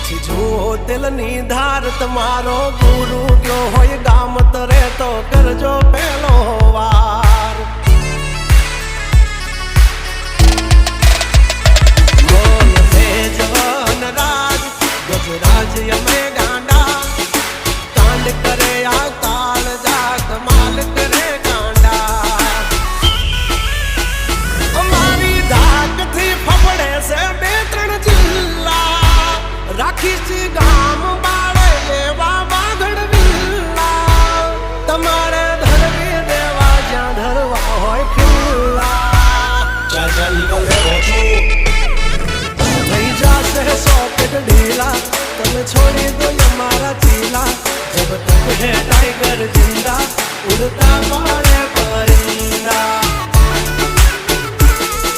પછી જુઓ દિલની ધાર તમારો ગુરુ ગયો હોય ગામ તરે તો કરજો પેલો વાર બોલ ભેજવન રાજ ગજરાજ અમે ગાંડા કાંડ કરે આ કાળ જા કમાલ કરે ગાંડા અમારી ધાકથી ફફડે છે બે ત્રણ જિલ્લા રાખીશ ગામ બાળે એવા વાગડ વિલ્લા તમારે ધરવી દેવા જ્યાં ધરવા હોય ખિલ્લા ચાલ થઈ જશે સોકેટ ઢીલા તમે છોડી દો અમારા ચીલા જબ તક હે ટાઈગર જિંદા ઉડતા મારે પરિંદા